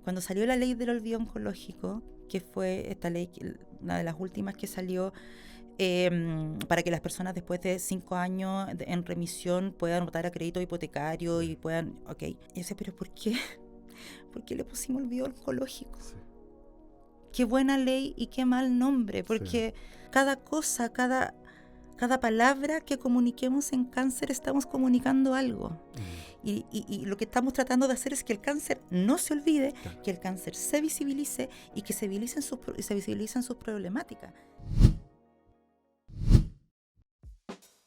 Cuando salió la ley del olvido oncológico, que fue esta ley, una de las últimas que salió, para que las personas después de 5 años en remisión puedan optar a crédito hipotecario y puedan, y yo decía, pero ¿por qué? ¿Por qué le pusimos olvido oncológico? Sí. Qué buena ley y qué mal nombre, porque cada cosa, cada palabra que comuniquemos en cáncer estamos comunicando algo. Y lo que estamos tratando de hacer es que el cáncer no se olvide, Claro. que el cáncer se visibilice y que se visibilicen sus problemáticas.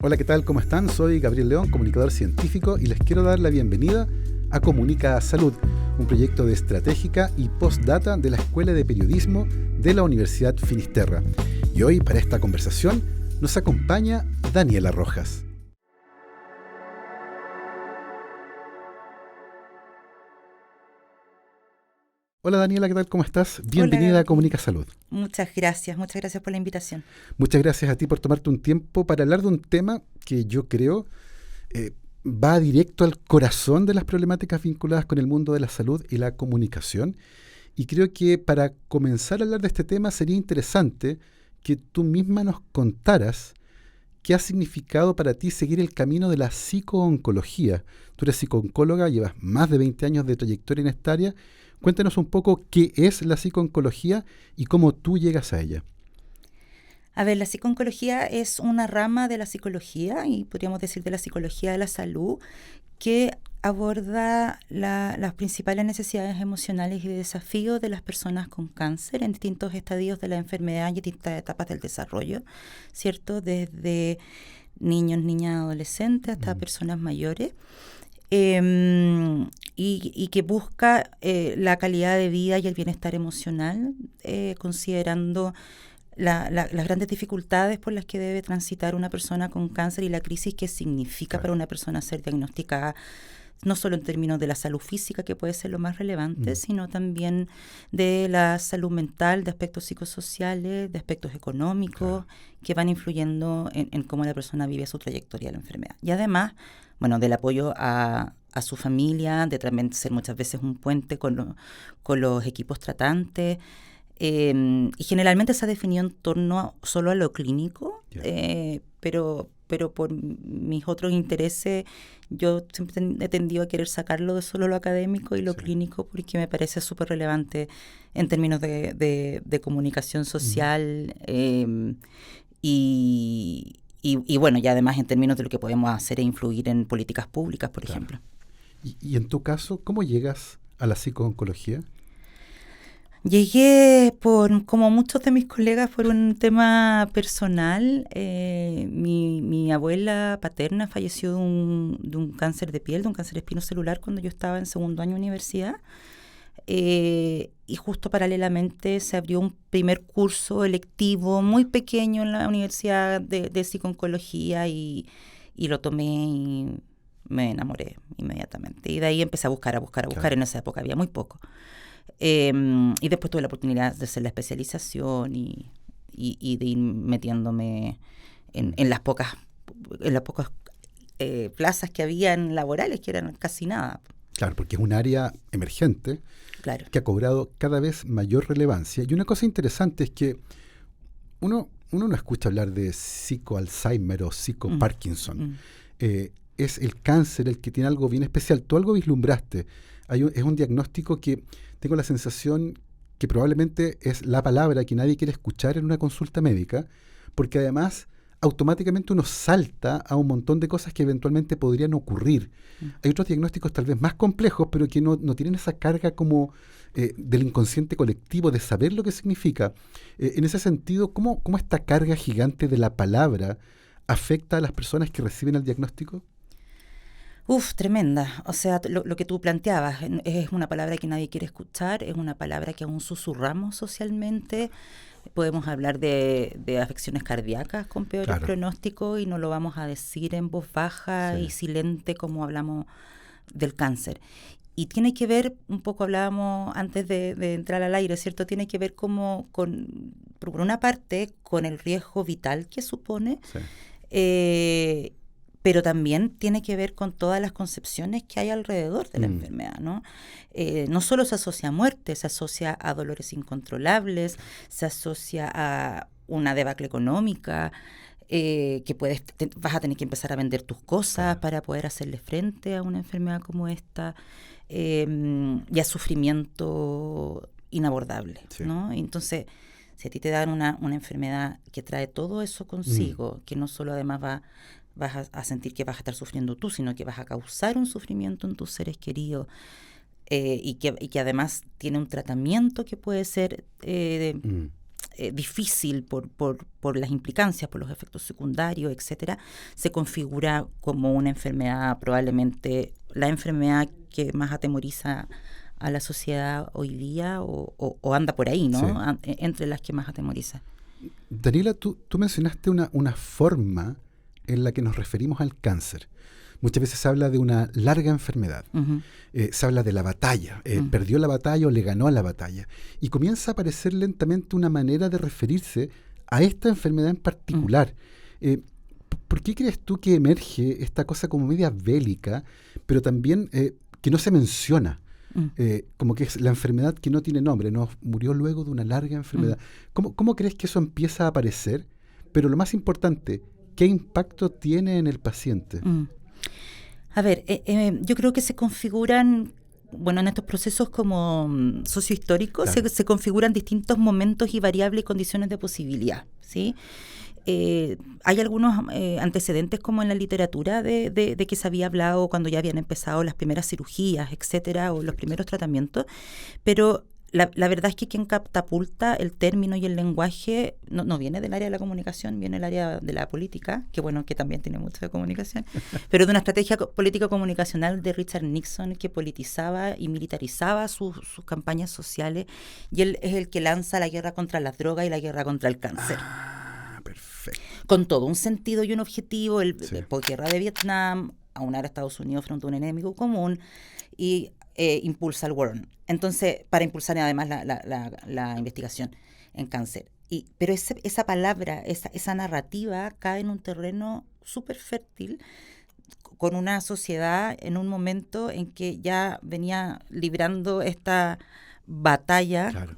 Hola, ¿qué tal? ¿Cómo están? Soy Gabriel León, comunicador científico, y les quiero dar la bienvenida a Comunica Salud, un proyecto de estratégica y postdata de la Escuela de Periodismo de la Universidad Finisterra. Y hoy, para esta conversación, nos acompaña Daniela Rojas. Hola Daniela, ¿qué tal? ¿Cómo estás? Bienvenida Hola. a Comunica Salud. Muchas gracias por la invitación. Muchas gracias a ti por tomarte un tiempo para hablar de un tema que yo creo va directo al corazón de las problemáticas vinculadas con el mundo de la salud y la comunicación. Y creo que para comenzar a hablar de este tema sería interesante que tú misma nos contaras qué ha significado para ti seguir el camino de la psicooncología. Tú eres psicooncóloga, llevas más de 20 años de trayectoria en esta área. Cuéntanos un poco qué es la psicooncología y cómo tú llegas a ella. A ver, la psicooncología es una rama de la psicología y podríamos decir de la psicología de la salud que aborda las principales necesidades emocionales y de desafíos de las personas con cáncer en distintos estadios de la enfermedad y distintas etapas del desarrollo, ¿cierto? Desde niños, niñas, adolescentes hasta personas mayores. Y que busca la calidad de vida y el bienestar emocional, considerando las grandes dificultades por las que debe transitar una persona con cáncer y la crisis que significa para una persona ser diagnosticada, no solo en términos de la salud física, que puede ser lo más relevante, sino también de la salud mental, de aspectos psicosociales, de aspectos económicos, que van influyendo en cómo la persona vive su trayectoria de la enfermedad. Y además, bueno, del apoyo a su familia, de también ser muchas veces un puente con los equipos tratantes. Y generalmente se ha definido en torno solo a lo clínico, pero por mis otros intereses yo siempre he tendido a querer sacarlo de solo lo académico y lo clínico, porque me parece súper relevante en términos de comunicación social y bueno, y además en términos de lo que podemos hacer e influir en políticas públicas, por ejemplo. Y en tu caso, ¿cómo llegas a la psicooncología? Llegué, como muchos de mis colegas, por un tema personal. Mi abuela paterna falleció de un cáncer de piel, de un cáncer espinocelular, cuando yo estaba en segundo año de universidad. Y justo paralelamente se abrió un primer curso electivo muy pequeño en la universidad de psicooncología y lo tomé y me enamoré inmediatamente. Y de ahí empecé a buscar. En esa época había muy poco. Y después tuve la oportunidad de hacer la especialización y de ir metiéndome en las pocas plazas que habían laborales, que eran casi nada. Claro, porque es un área emergente que ha cobrado cada vez mayor relevancia. Y una cosa interesante es que uno no escucha hablar de psico-Alzheimer o psico-Parkinson. Es el cáncer el que tiene algo bien especial. Tú algo vislumbraste. Es un diagnóstico que tengo la sensación que probablemente es la palabra que nadie quiere escuchar en una consulta médica, porque además automáticamente uno salta a un montón de cosas que eventualmente podrían ocurrir. Hay otros diagnósticos tal vez más complejos, pero que no tienen esa carga como del inconsciente colectivo, de saber lo que significa. En ese sentido, ¿cómo esta carga gigante de la palabra afecta a las personas que reciben el diagnóstico? Tremenda. O sea, lo que tú planteabas es una palabra que nadie quiere escuchar, es una palabra que aún susurramos socialmente. Podemos hablar de afecciones cardíacas con peores pronósticos y no lo vamos a decir en voz baja y silente como hablamos del cáncer. Y tiene que ver, un poco hablábamos antes de entrar al aire, ¿cierto? Tiene que ver por una parte, con el riesgo vital que supone, pero también tiene que ver con todas las concepciones que hay alrededor de la enfermedad, ¿no? No solo se asocia a muerte, se asocia a dolores incontrolables, se asocia a una debacle económica, que vas a tener que empezar a vender tus cosas para poder hacerle frente a una enfermedad como esta, y a sufrimiento inabordable, ¿no? Entonces, si a ti te dan una enfermedad que trae todo eso consigo, que no solo además vas a sentir que vas a estar sufriendo tú, sino que vas a causar un sufrimiento en tus seres queridos, y que además tiene un tratamiento que puede ser difícil por las implicancias, por los efectos secundarios, etcétera, se configura como una enfermedad, probablemente la enfermedad que más atemoriza a la sociedad hoy día, o anda por ahí, ¿no? Sí. Entre las que más atemoriza. Daniela, tú mencionaste una forma en la que nos referimos al cáncer. Muchas veces se habla de una larga enfermedad. Uh-huh. Se habla de la batalla. Perdió la batalla o le ganó a la batalla. Y comienza a aparecer lentamente una manera de referirse a esta enfermedad en particular. Uh-huh. ¿Por qué crees tú que emerge esta cosa como media bélica, pero también que no se menciona? Como que es la enfermedad que no tiene nombre, no murió luego de una larga enfermedad. ¿Cómo crees que eso empieza a aparecer? Pero lo más importante, ¿qué impacto tiene en el paciente? A ver, yo creo que se configuran, bueno, en estos procesos como sociohistóricos, claro, se configuran distintos momentos y variables y condiciones de posibilidad, ¿sí? Hay algunos antecedentes como en la literatura de que se había hablado cuando ya habían empezado las primeras cirugías, etcétera, o los primeros tratamientos, pero la verdad es que quien catapulta el término y el lenguaje no viene del área de la comunicación, viene del área de la política, que bueno, que también tiene mucho de comunicación, pero de una estrategia política comunicacional de Richard Nixon, que politizaba y militarizaba sus campañas sociales, y él es el que lanza la guerra contra las drogas y la guerra contra el cáncer. Perfecto. Con todo un sentido y un objetivo, la posguerra de Vietnam, aunar a Estados Unidos frente a un enemigo común, y impulsa el War On. Entonces, para impulsar además la investigación en cáncer. Pero esa palabra, esa narrativa cae en un terreno súper fértil, con una sociedad en un momento en que ya venía librando esta batalla, claro,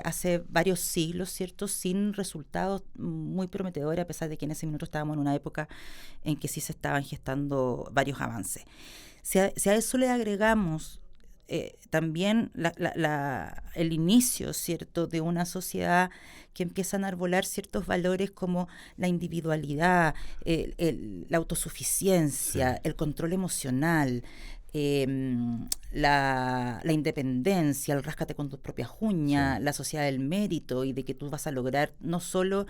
hace varios siglos, ¿cierto?, sin resultados muy prometedores, a pesar de que en ese minuto estábamos en una época en que sí se estaban gestando varios avances. Si a eso le agregamos también el inicio, ¿cierto?, de una sociedad que empieza a enarbolar ciertos valores como la individualidad, la autosuficiencia, el control emocional, la independencia, el ráscate con tus propias uñas, la sociedad del mérito, y de que tú vas a lograr no solo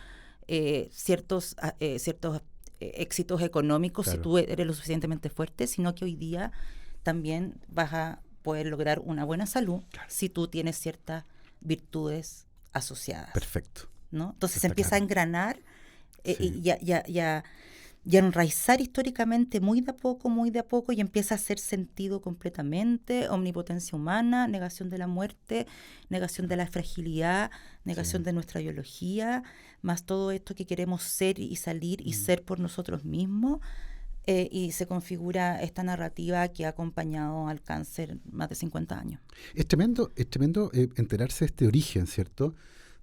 ciertos éxitos económicos, claro, si tú eres lo suficientemente fuerte, sino que hoy día también vas a poder lograr una buena salud, claro, si tú tienes ciertas virtudes asociadas. Perfecto. ¿No? Entonces se empieza a engranar y a enraizar históricamente muy de a poco, y empieza a hacer sentido completamente. Omnipotencia humana, negación de la muerte, negación de la fragilidad, negación de nuestra biología, más todo esto que queremos ser y salir y ser por nosotros mismos. Y se configura esta narrativa que ha acompañado al cáncer más de 50 años. Es tremendo enterarse de este origen, ¿cierto?,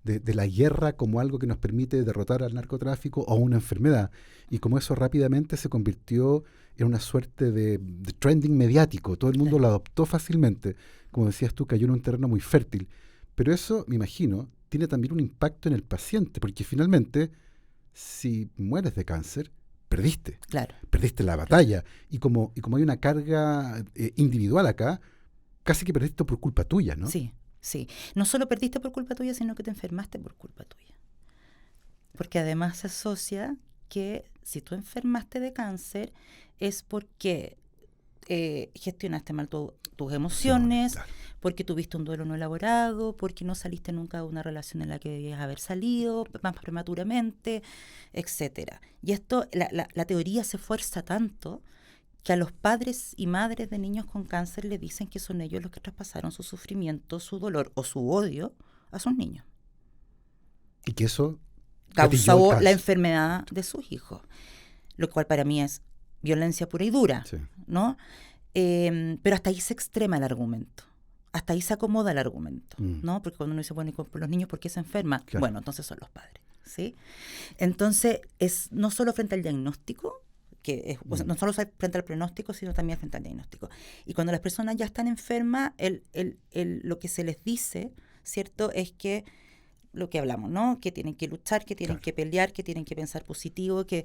de la guerra como algo que nos permite derrotar al narcotráfico o una enfermedad, y como eso rápidamente se convirtió en una suerte de trending mediático. Todo el mundo lo adoptó fácilmente. Como decías tú, cayó en un terreno muy fértil. Pero eso, me imagino, tiene también un impacto en el paciente, porque finalmente, si mueres de cáncer, perdiste. Claro. Perdiste la batalla. Claro. Y como hay una carga individual acá, casi que perdiste por culpa tuya, ¿no? Sí. Sí, no solo perdiste por culpa tuya, sino que te enfermaste por culpa tuya. Porque además se asocia que si tú enfermaste de cáncer es porque gestionaste mal tus emociones, claro, porque tuviste un duelo no elaborado, porque no saliste nunca de una relación en la que debías haber salido más prematuramente, etcétera. Y esto, la teoría se fuerza tanto que a los padres y madres de niños con cáncer le dicen que son ellos los que traspasaron su sufrimiento, su dolor o su odio a sus niños. Y que eso causó la enfermedad de sus hijos, lo cual para mí es violencia pura y dura, ¿no? Pero hasta ahí se extrema el argumento. Hasta ahí se acomoda el argumento, ¿no? Porque cuando uno dice, bueno, ¿y con los niños por qué se enferman? Claro. Bueno, entonces son los padres, ¿sí? Entonces, es no solo frente al diagnóstico, o sea, no solo frente al pronóstico, sino también frente al diagnóstico. Y cuando las personas ya están enfermas, lo que se les dice, ¿cierto?, es que lo que hablamos, ¿no? Que tienen que luchar, que tienen que pelear, que tienen que pensar positivo, que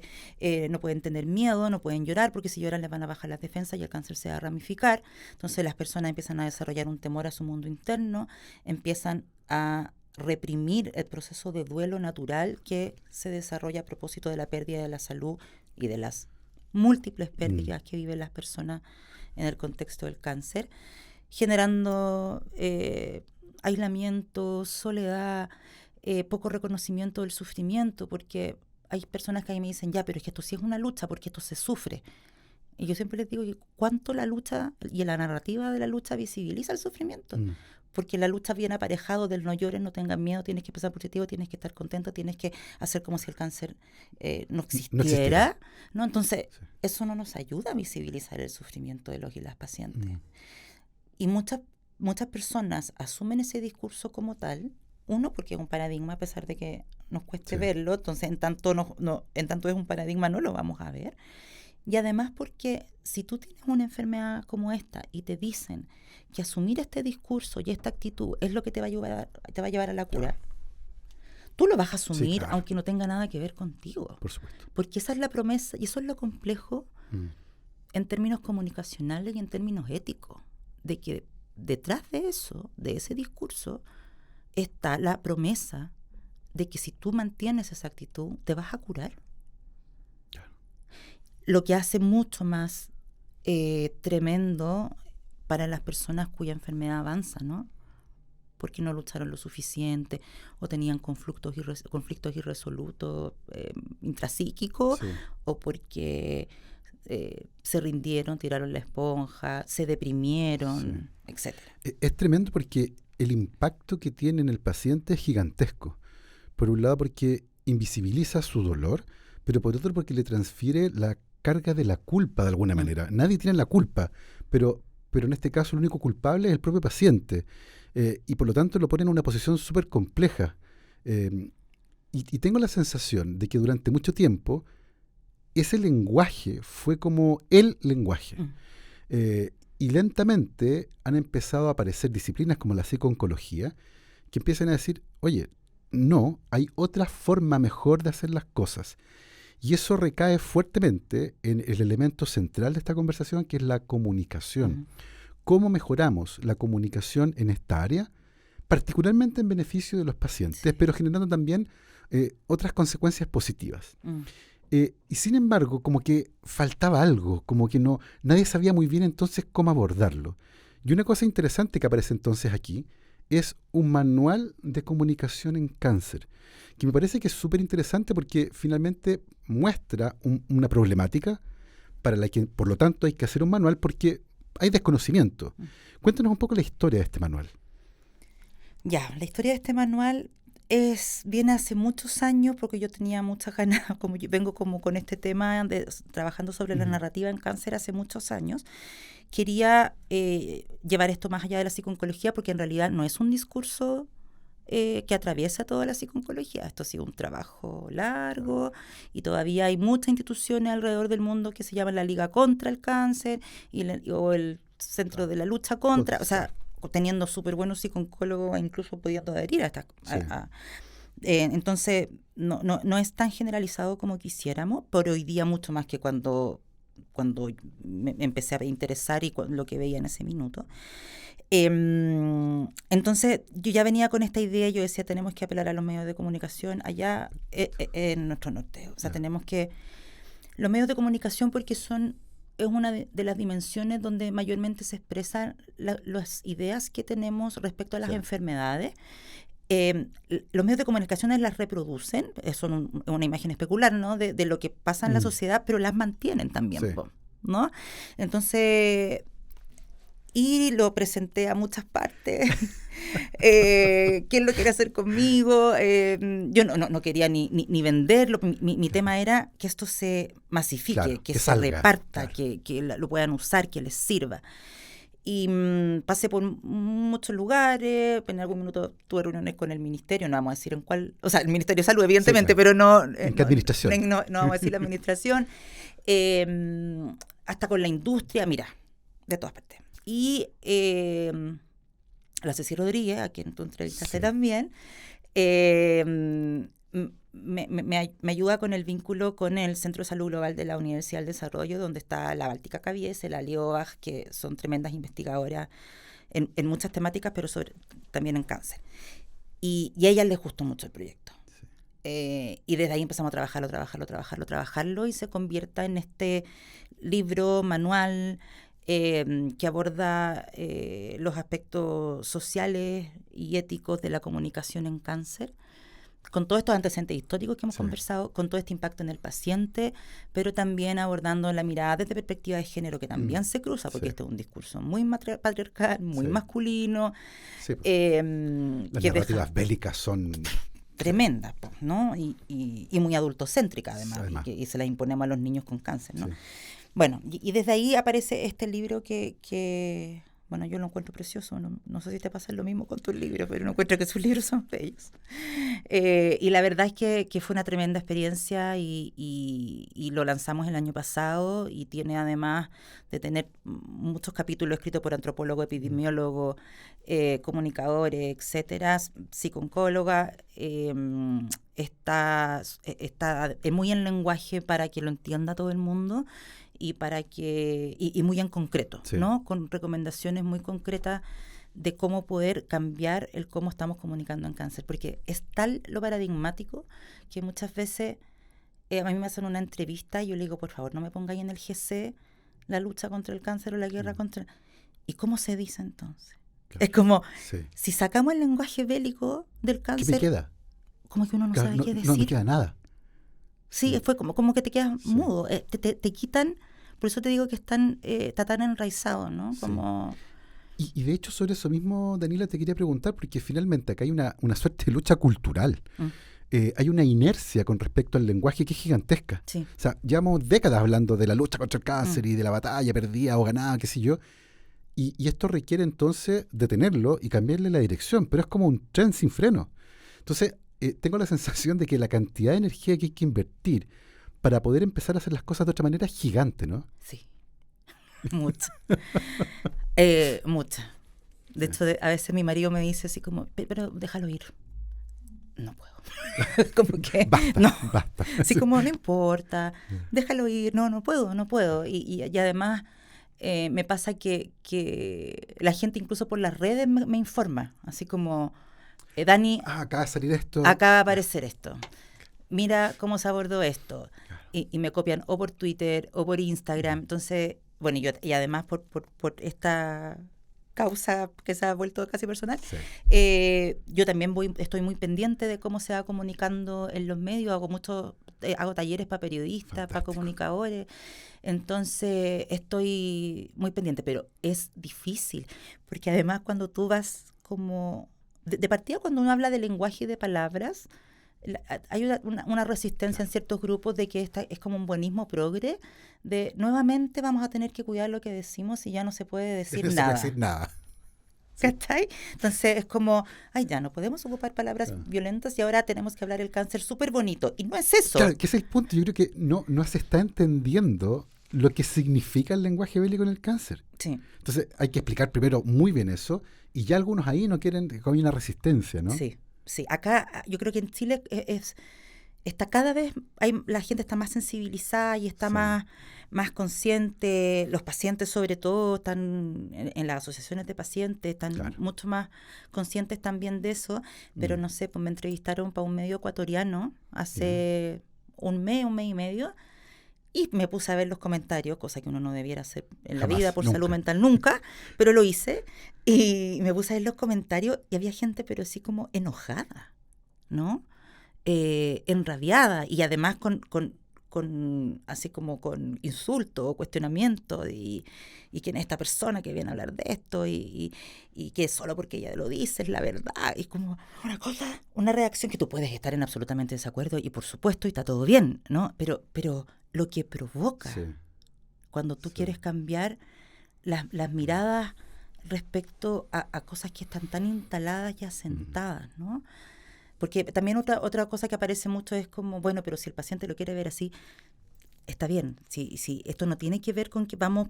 no pueden tener miedo, no pueden llorar, porque si lloran les van a bajar las defensas y el cáncer se va a ramificar. Entonces las personas empiezan a desarrollar un temor a su mundo interno, empiezan a reprimir el proceso de duelo natural que se desarrolla a propósito de la pérdida de la salud y de las múltiples pérdidas que viven las personas en el contexto del cáncer, generando aislamiento, soledad, poco reconocimiento del sufrimiento, porque hay personas que a mí me dicen, ya, pero es que esto sí es una lucha, porque esto se sufre. Y yo siempre les digo, ¿cuánto la lucha y la narrativa de la lucha visibiliza el sufrimiento? Porque la lucha viene aparejado del no llores, no tengas miedo, tienes que pensar positivo, tienes que estar contento, tienes que hacer como si el cáncer no existiera, ¿no? Entonces, eso no nos ayuda a visibilizar el sufrimiento de los y las pacientes. Y muchas personas asumen ese discurso como tal, uno, porque es un paradigma, a pesar de que nos cueste verlo, entonces en tanto es un paradigma no lo vamos a ver. Y además porque si tú tienes una enfermedad como esta y te dicen que asumir este discurso y esta actitud es lo que te va a llevar a la cura, tú lo vas a asumir aunque no tenga nada que ver contigo. Por supuesto. Porque esa es la promesa y eso es lo complejo en términos comunicacionales y en términos éticos, de que detrás de eso, de ese discurso, está la promesa de que si tú mantienes esa actitud, te vas a curar. Claro. Lo que hace mucho más tremendo para las personas cuya enfermedad avanza, ¿no? Porque no lucharon lo suficiente o tenían conflictos irresolutos intrapsíquicos, o porque se rindieron, tiraron la esponja, se deprimieron, etcétera. Es tremendo porque el impacto que tiene en el paciente es gigantesco. Por un lado porque invisibiliza su dolor, pero por otro porque le transfiere la carga de la culpa de alguna manera. Nadie tiene la culpa, pero en este caso el único culpable es el propio paciente. Y por lo tanto lo pone en una posición súper compleja. Y tengo la sensación de que durante mucho tiempo ese lenguaje fue como el lenguaje. Y lentamente han empezado a aparecer disciplinas como la psicooncología que empiezan a decir, oye, no, hay otra forma mejor de hacer las cosas. Y eso recae fuertemente en el elemento central de esta conversación, que es la comunicación. ¿Cómo mejoramos la comunicación en esta área? Particularmente en beneficio de los pacientes, pero generando también otras consecuencias positivas. Y sin embargo, como que faltaba algo, como que nadie sabía muy bien entonces cómo abordarlo. Y una cosa interesante que aparece entonces aquí es un manual de comunicación en cáncer, que me parece que es súper interesante porque finalmente muestra una problemática para la que, por lo tanto, hay que hacer un manual porque hay desconocimiento. Cuéntanos un poco la historia de este manual. Ya, la historia de este manual viene hace muchos años, porque yo tenía muchas ganas, como yo vengo como con este tema trabajando sobre la narrativa en cáncer hace muchos años. Quería llevar esto más allá de la psicooncología, porque en realidad no es un discurso que atraviesa toda la psicooncología. Esto ha sido un trabajo largo y todavía hay muchas instituciones alrededor del mundo que se llaman la Liga contra el Cáncer o el Centro de la Lucha contra, o sea, teniendo súper buenos psicooncólogos e incluso pudiendo adherir a estas. Entonces, no es tan generalizado como quisiéramos, pero hoy día mucho más que cuando me empecé a interesar y lo que veía en ese minuto. Entonces, yo ya venía con esta idea, yo decía, tenemos que apelar a los medios de comunicación allá en nuestro norte. O sea, tenemos que... Los medios de comunicación porque es una de las dimensiones donde mayormente se expresan las ideas que tenemos respecto a las enfermedades. Los medios de comunicación las reproducen, son una imagen especular, ¿no? de lo que pasa en la sociedad, pero las mantienen también, ¿no? Entonces, Y lo presenté a muchas partes. ¿Quién lo quiere hacer conmigo? Yo no quería ni venderlo. Mi tema era que esto se masifique, claro, que se salga, reparta, claro. que lo puedan usar, que les sirva. Y pasé por muchos lugares, en algún minuto tuve reuniones con el ministerio, no vamos a decir en cuál, o sea, el Ministerio de Salud, evidentemente, sí, claro. pero ¿En qué administración? no vamos a decir la administración, hasta con la industria, mira, de todas partes. Y la Ceci Rodríguez, a quien tú entrevistaste también, me ayuda con el vínculo con el Centro de Salud Global de la Universidad del Desarrollo, donde está la Báltica Cabiese, la Liobach, que son tremendas investigadoras en muchas temáticas, pero también en cáncer. Y a ellas les gustó mucho el proyecto. Sí. Y desde ahí empezamos a trabajarlo, y se convierta en este libro, manual, que aborda los aspectos sociales y éticos de la comunicación en cáncer, con todos estos antecedentes históricos que hemos conversado, con todo este impacto en el paciente, pero también abordando la mirada desde perspectiva de género, que también se cruza, porque este es un discurso muy patriarcal, muy masculino. Sí. Las narrativas bélicas son tremendas, ¿no? Y muy adultocéntricas, además. Y se las imponemos a los niños con cáncer, ¿no? Sí. Bueno, y desde ahí aparece este libro que bueno, yo lo encuentro precioso, no sé si te pasa lo mismo con tus libros, pero no encuentro que sus libros son bellos. Y la verdad es que fue una tremenda experiencia y lo lanzamos el año pasado, y tiene, además de tener muchos capítulos escritos por antropólogos, epidemiólogos, comunicadores, etcétera, psicooncóloga, está muy en lenguaje para que lo entienda todo el mundo, y para que y muy en concreto, ¿no? Con recomendaciones muy concretas de cómo poder cambiar el cómo estamos comunicando en cáncer, porque es tal lo paradigmático que muchas veces a mí me hacen una entrevista y yo le digo, por favor, no me pongáis en el GC la lucha contra el cáncer o la guerra contra... ¿Y cómo se dice entonces? Claro. Es como, si sacamos el lenguaje bélico del cáncer... ¿Qué me queda? Como que uno no sabe qué decir. No me queda nada. Sí, fue como que te quedas mudo, te quitan, por eso te digo que está tan enraizado, ¿no? Como... Y de hecho, sobre eso mismo, Daniela, te quería preguntar, porque finalmente acá hay una suerte de lucha cultural. Hay una inercia con respecto al lenguaje que es gigantesca. Sí. O sea, llevamos décadas hablando de la lucha contra el cáncer y de la batalla perdida o ganada, qué sé yo. Y esto requiere entonces detenerlo y cambiarle la dirección, pero es como un tren sin freno. Entonces, tengo la sensación de que la cantidad de energía que hay que invertir para poder empezar a hacer las cosas de otra manera es gigante, ¿no? Sí, mucha. Mucha. De hecho, a veces mi marido me dice así como, pero déjalo ir. No puedo. Como que, basta. Así como, no importa, déjalo ir. No puedo. Y además me pasa que la gente incluso por las redes me informa, así como... Dani, acaba de salir esto. Acaba de aparecer esto. Mira cómo se abordó esto. Y me copian o por Twitter o por Instagram. Entonces, bueno, y además por esta causa que se ha vuelto casi personal, yo también estoy muy pendiente de cómo se va comunicando en los medios. Hago talleres para periodistas, para comunicadores. Entonces, estoy muy pendiente. Pero es difícil, porque además cuando tú vas como... De partida, cuando uno habla de lenguaje y de palabras, hay una resistencia en ciertos grupos de que es como un buenismo progre, de nuevamente vamos a tener que cuidar lo que decimos y ya no se puede decir nada. ¿Cachai? Entonces es como, ya no podemos ocupar palabras violentas y ahora tenemos que hablar el cáncer súper bonito. Y no es eso. Claro, que ese es el punto. Yo creo que no se está entendiendo lo que significa el lenguaje bélico en el cáncer. Sí. Entonces hay que explicar primero muy bien eso, y ya algunos ahí no quieren, como hay una resistencia, ¿no? Sí. Acá yo creo que en Chile está cada vez, la gente está más sensibilizada y está más consciente. Los pacientes, sobre todo, están en las asociaciones de pacientes, están mucho más conscientes también de eso. Pero no sé, pues me entrevistaron para un medio ecuatoriano hace un mes y medio. Y me puse a ver los comentarios, cosa que uno no debiera hacer en la vida por salud mental nunca, pero lo hice. Y me puse a ver los comentarios y había gente, pero así como enojada, ¿no? Enrabiada, y además con así como con insulto o cuestionamiento y quién es esta persona que viene a hablar de esto y que solo porque ella lo dice es la verdad. Y como una reacción que tú puedes estar en absolutamente desacuerdo y por supuesto y está todo bien, ¿no? Pero lo que provoca cuando tú quieres cambiar las miradas respecto a cosas que están tan instaladas y asentadas, ¿no? Porque también otra cosa que aparece mucho es como, bueno, pero si el paciente lo quiere ver así, está bien. Si esto no tiene que ver con que vamos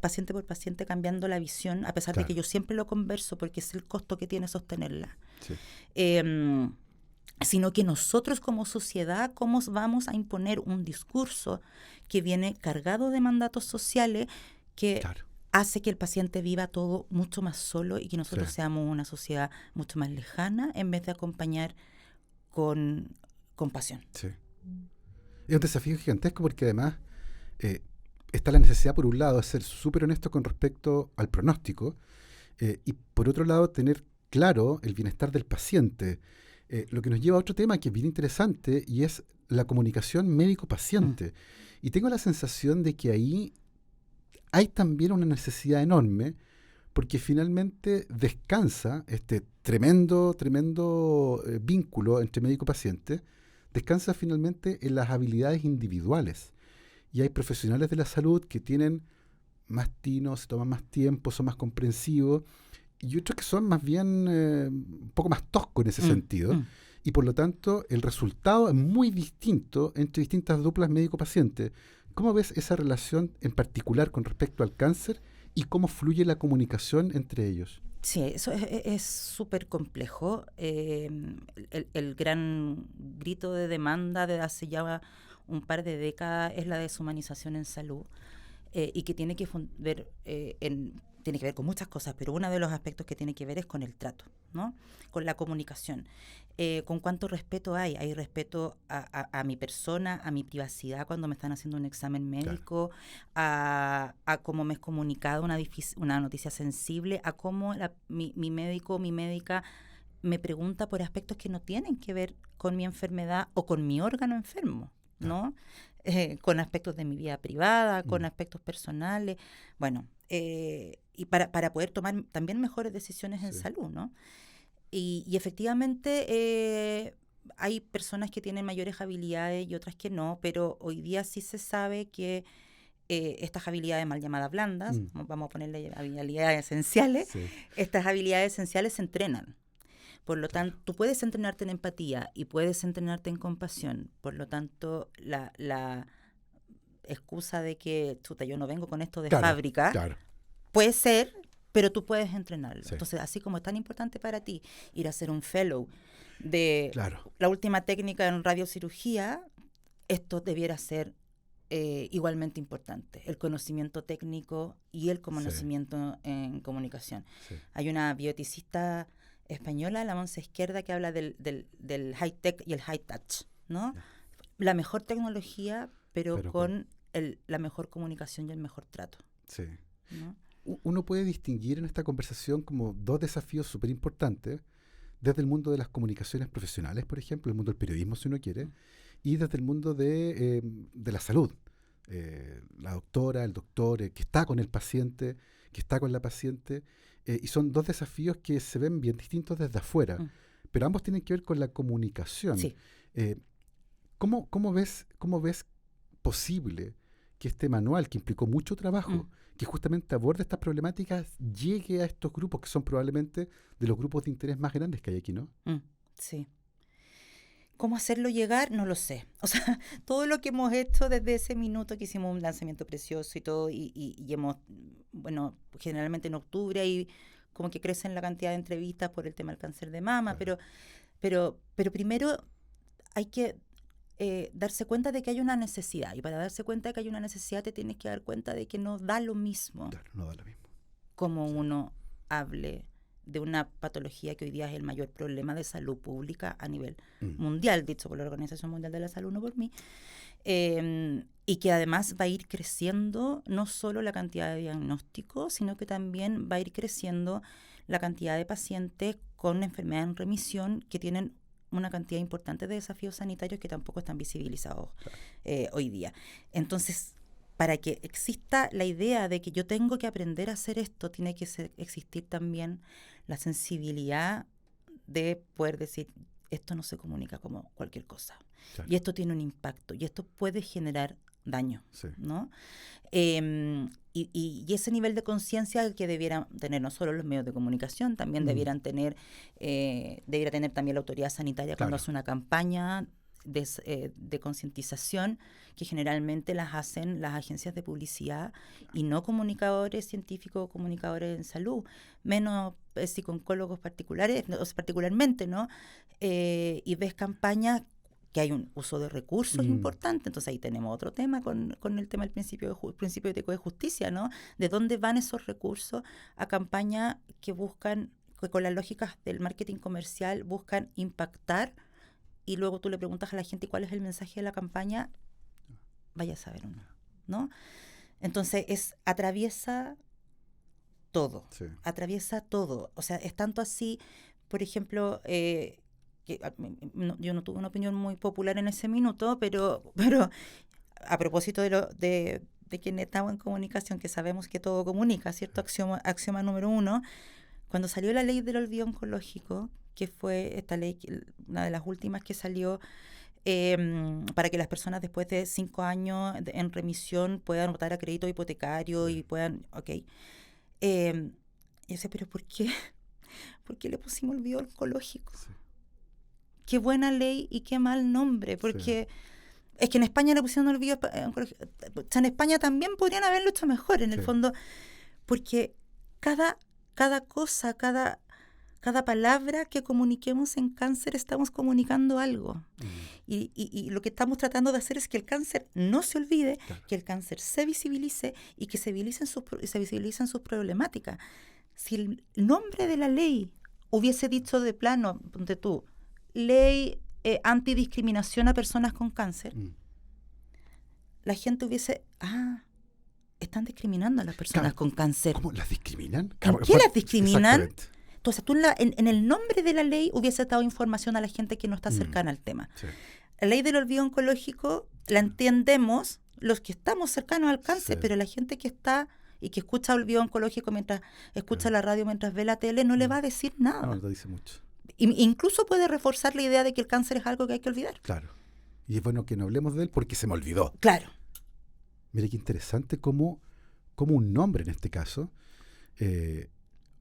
paciente por paciente cambiando la visión, a pesar de que yo siempre lo converso porque es el costo que tiene sostenerla. Sino que nosotros como sociedad, ¿cómo vamos a imponer un discurso que viene cargado de mandatos sociales que hace que el paciente viva todo mucho más solo y que nosotros seamos una sociedad mucho más lejana en vez de acompañar con compasión? Sí. Es un desafío gigantesco porque además está la necesidad, por un lado, de ser súper honesto con respecto al pronóstico y por otro lado, tener claro el bienestar del paciente. Lo que nos lleva a otro tema que es bien interesante y es la comunicación médico-paciente. Y tengo la sensación de que ahí hay también una necesidad enorme porque finalmente descansa este tremendo vínculo entre médico-paciente, descansa finalmente en las habilidades individuales. Y hay profesionales de la salud que tienen más tino, se toman más tiempo, son más comprensivos, y otros que son más bien un poco más toscos en ese sentido. Y por lo tanto, el resultado es muy distinto entre distintas duplas médico-paciente. ¿Cómo ves esa relación en particular con respecto al cáncer y cómo fluye la comunicación entre ellos? Sí, eso es súper complejo. El gran grito de demanda de hace ya un par de décadas es la deshumanización en salud y que tiene que tiene que ver con muchas cosas, pero uno de los aspectos que tiene que ver es con el trato, ¿no? Con la comunicación. Con cuánto respeto hay. Hay respeto a mi persona, a mi privacidad cuando me están haciendo un examen médico, a cómo me es comunicado una noticia sensible, a cómo mi médico o mi médica me pregunta por aspectos que no tienen que ver con mi enfermedad o con mi órgano enfermo, ¿no? Con aspectos de mi vida privada, con aspectos personales, bueno, y para poder tomar también mejores decisiones en salud, ¿no? Y efectivamente hay personas que tienen mayores habilidades y otras que no, pero hoy día sí se sabe que estas habilidades mal llamadas blandas, vamos a ponerle habilidades esenciales, estas habilidades esenciales se entrenan. Por lo tanto, tú puedes entrenarte en empatía y puedes entrenarte en compasión. Por lo tanto, la excusa de que, chuta, yo no vengo con esto de fábrica, puede ser, pero tú puedes entrenarlo. Entonces, así como es tan importante para ti ir a hacer un fellow de la última técnica en radiocirugía, esto debiera ser igualmente importante, el conocimiento técnico y el conocimiento en comunicación. Hay una bioeticista española, la Monse Izquierda, que habla del high-tech y el high-touch, ¿no? La mejor tecnología, pero con la mejor comunicación y el mejor trato. ¿No? Uno puede distinguir en esta conversación como dos desafíos súper importantes, desde el mundo de las comunicaciones profesionales, por ejemplo, el mundo del periodismo, si uno quiere, y desde el mundo de la salud. La doctora, el doctor, que está con el paciente, que está con la paciente, y son dos desafíos que se ven bien distintos desde afuera, pero ambos tienen que ver con la comunicación. ¿Cómo ves posible que este manual, que implicó mucho trabajo, que justamente aborda estas problemáticas, llegue a estos grupos que son probablemente de los grupos de interés más grandes que hay aquí, ¿no? Sí. ¿Cómo hacerlo llegar? No lo sé. O sea, todo lo que hemos hecho desde ese minuto que hicimos un lanzamiento precioso y todo, y hemos, bueno, generalmente en octubre ahí como que crecen la cantidad de entrevistas por el tema del cáncer de mama, pero primero hay que darse cuenta de que hay una necesidad, y para darse cuenta de que hay una necesidad te tienes que dar cuenta de que no da lo mismo. Claro, no da lo mismo. Como uno hable de una patología que hoy día es el mayor problema de salud pública a nivel mundial, dicho por la Organización Mundial de la Salud, no por mí, y que además va a ir creciendo no solo la cantidad de diagnósticos, sino que también va a ir creciendo la cantidad de pacientes con enfermedad en remisión que tienen una cantidad importante de desafíos sanitarios que tampoco están visibilizados hoy día. Entonces, para que exista la idea de que yo tengo que aprender a hacer esto, tiene que existir también la sensibilidad de poder decir, esto no se comunica como cualquier cosa. Claro. Y esto tiene un impacto, y esto puede generar daño, sí. ¿no? Y ese nivel de conciencia que debieran tener no solo los medios de comunicación, también debiera tener también la autoridad sanitaria, claro, cuando hace una campaña de concientización, que generalmente las hacen las agencias de publicidad y no comunicadores científicos o comunicadores en salud, menos psicólogos particularmente, ¿no? Y ves campañas que hay un uso de recursos importante. Entonces ahí tenemos otro tema con el tema del principio ético de justicia, ¿no? ¿De dónde van esos recursos a campañas que buscan, que con las lógicas del marketing comercial buscan impactar, y luego tú le preguntas a la gente cuál es el mensaje de la campaña? Vaya a saber uno, ¿no? Entonces atraviesa todo, sí. Atraviesa todo. O sea, es tanto así, por ejemplo, yo no tuve una opinión muy popular en ese minuto, pero a propósito de quien estamos en comunicación, que sabemos que todo comunica, ¿cierto? Axioma número 1, cuando salió la ley del olvido oncológico, que fue esta ley, una de las últimas que salió, para que las personas después de 5 años en remisión puedan votar a crédito hipotecario y puedan, yo sé, pero ¿por qué? ¿Por qué le pusimos olvido oncológico? Sí. Qué buena ley y qué mal nombre, porque es que en España le pusieron olvido oncológico. O sea, en España también podrían haberlo hecho mejor, en el fondo, porque cada cosa, cada palabra que comuniquemos en cáncer estamos comunicando algo. Y lo que estamos tratando de hacer es que el cáncer no se olvide, claro, que el cáncer se visibilice y que se visibilicen sus problemáticas. Si el nombre de la ley hubiese dicho de plano, ponte tú, ley antidiscriminación a personas con cáncer, la gente hubiese, están discriminando a las personas, claro, con cáncer. ¿Cómo las discriminan? ¿En qué las discriminan? Entonces, tú en el nombre de la ley hubiese dado información a la gente que no está cercana al tema. Sí. La ley del olvido oncológico la entendemos los que estamos cercanos al cáncer, pero la gente que está y que escucha olvido oncológico mientras escucha la radio, mientras ve la tele, no le va a decir nada. No, lo dice mucho. Incluso puede reforzar la idea de que el cáncer es algo que hay que olvidar. Claro. Y es bueno que no hablemos de él porque se me olvidó. Claro. Mire qué interesante cómo un nombre en este caso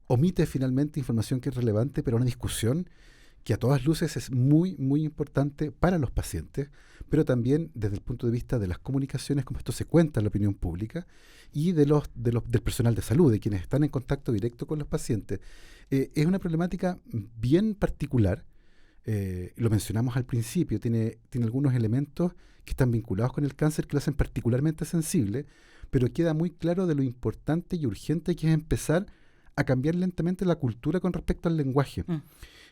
omite finalmente información que es relevante, pero una discusión que a todas luces es muy, muy importante para los pacientes, pero también desde el punto de vista de las comunicaciones, como esto se cuenta en la opinión pública, y del personal de salud, de quienes están en contacto directo con los pacientes. Es una problemática bien particular, lo mencionamos al principio, tiene algunos elementos que están vinculados con el cáncer que lo hacen particularmente sensible, pero queda muy claro de lo importante y urgente que es empezar a cambiar lentamente la cultura con respecto al lenguaje.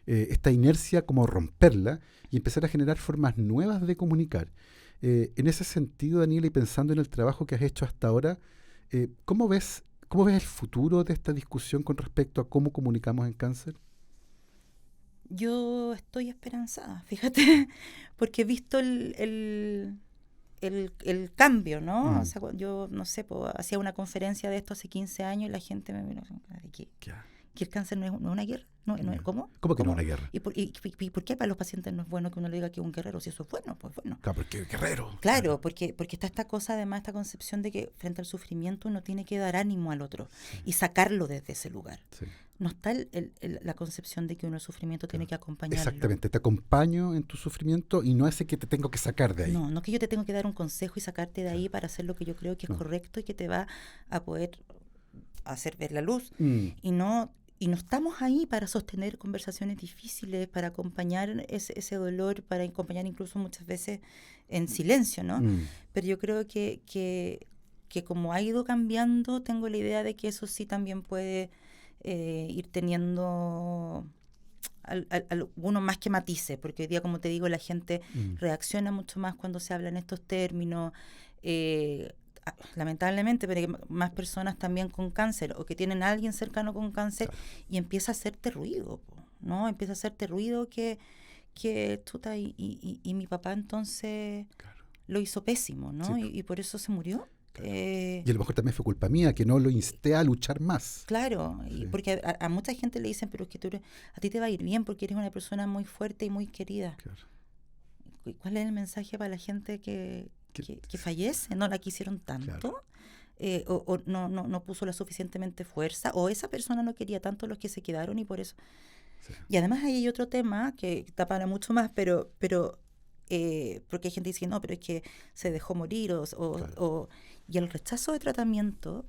Esta inercia, como romperla y empezar a generar formas nuevas de comunicar. En ese sentido, Daniela, y pensando en el trabajo que has hecho hasta ahora, ¿cómo ves el futuro de esta discusión con respecto a cómo comunicamos en cáncer? Yo estoy esperanzada, fíjate, porque he visto el cambio, ¿no? O sea, yo, no sé, hacía una conferencia de esto hace 15 años y la gente me miró, que el cáncer no es una guerra. ¿Cómo? ¿Cómo que no es una guerra? ¿Y por qué para los pacientes no es bueno que uno le diga que es un guerrero? Si eso es bueno, pues bueno. Claro, porque es guerrero. Claro, porque está esta cosa, además, esta concepción de que frente al sufrimiento uno tiene que dar ánimo al otro y sacarlo desde ese lugar. Sí. No está la concepción de que uno el sufrimiento tiene que acompañarlo. Exactamente, te acompaño en tu sufrimiento y no ese que te tengo que sacar de ahí. No que yo te tengo que dar un consejo y sacarte de ahí para hacer lo que yo creo que es correcto y que te va a poder hacer ver la luz. Y no estamos ahí para sostener conversaciones difíciles, para acompañar ese dolor, para acompañar incluso muchas veces en silencio, ¿no? Pero yo creo que como ha ido cambiando, tengo la idea de que eso sí también puede ir teniendo algunos más que matices, porque hoy día, como te digo, la gente reacciona mucho más cuando se habla en estos términos, lamentablemente, pero hay más personas también con cáncer o que tienen a alguien cercano con cáncer, claro, y empieza a hacerte ruido, ¿no? Empieza a hacerte ruido que que chuta, y mi papá entonces lo hizo pésimo, ¿no? Sí. Y por eso se murió. Claro. Y a lo mejor también fue culpa mía, que no lo insté a luchar más. Claro, sí. Porque a mucha gente le dicen, pero es que a ti te va a ir bien porque eres una persona muy fuerte y muy querida. Claro. ¿Cuál es el mensaje para la gente que fallece? ¿No la quisieron tanto? Claro. O no puso la suficientemente fuerza, o esa persona no quería tanto los que se quedaron y por eso. Sí. Y además ahí hay otro tema que tapa mucho más, pero porque hay gente que dice, no, pero es que se dejó morir, claro. Y el rechazo de tratamiento,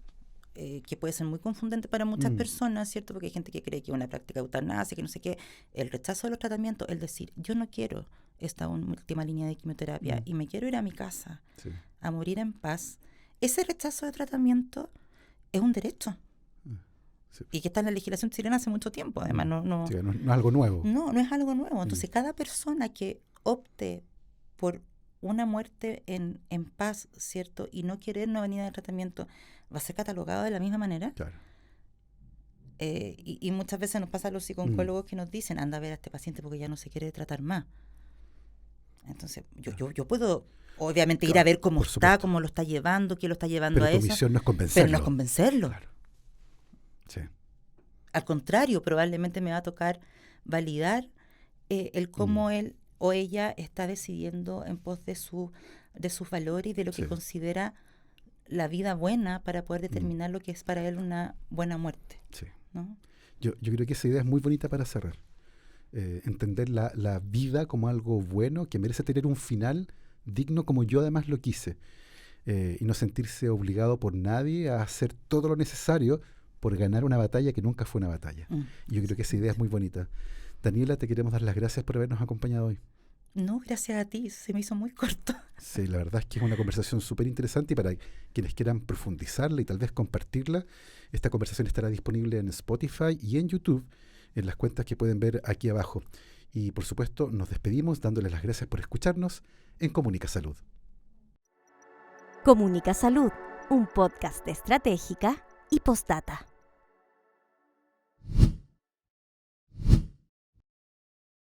que puede ser muy confundente para muchas personas, ¿cierto? Porque hay gente que cree que es una práctica de eutanasia, que no sé qué. El rechazo de los tratamientos, el decir, yo no quiero esta última línea de quimioterapia y me quiero ir a mi casa, sí, a morir en paz. Ese rechazo de tratamiento es un derecho. Sí. Y que está en la legislación chilena hace mucho tiempo, además. No es algo nuevo. No es algo nuevo. Entonces, cada persona que opte por una muerte en paz, ¿cierto? Y no querer una venida de tratamiento, va a ser catalogado de la misma manera. Claro. Y muchas veces nos pasa a los psicólogos que nos dicen, anda a ver a este paciente porque ya no se quiere tratar más. Entonces, yo puedo, obviamente, ir a ver cómo está, cómo lo está llevando, quién lo está llevando a eso. Pero tu misión no es convencerlo. Pero no es convencerlo. Claro. Sí. Al contrario, probablemente me va a tocar validar el cómo él o ella está decidiendo en pos de sus valores y de lo que considera la vida buena para poder determinar lo que es para él una buena muerte. Sí. ¿No? Yo creo que esa idea es muy bonita para cerrar. Entender la vida como algo bueno que merece tener un final digno como yo además lo quise. Y no sentirse obligado por nadie a hacer todo lo necesario por ganar una batalla que nunca fue una batalla. Y yo creo que esa idea es muy bonita. Daniela, te queremos dar las gracias por habernos acompañado hoy. No, gracias a ti, se me hizo muy corto. Sí, la verdad es que es una conversación súper interesante y para quienes quieran profundizarla y tal vez compartirla, esta conversación estará disponible en Spotify y en YouTube, en las cuentas que pueden ver aquí abajo. Y por supuesto, nos despedimos dándoles las gracias por escucharnos en Comunica Salud. Comunica Salud, un podcast de Estratégica y Postdata.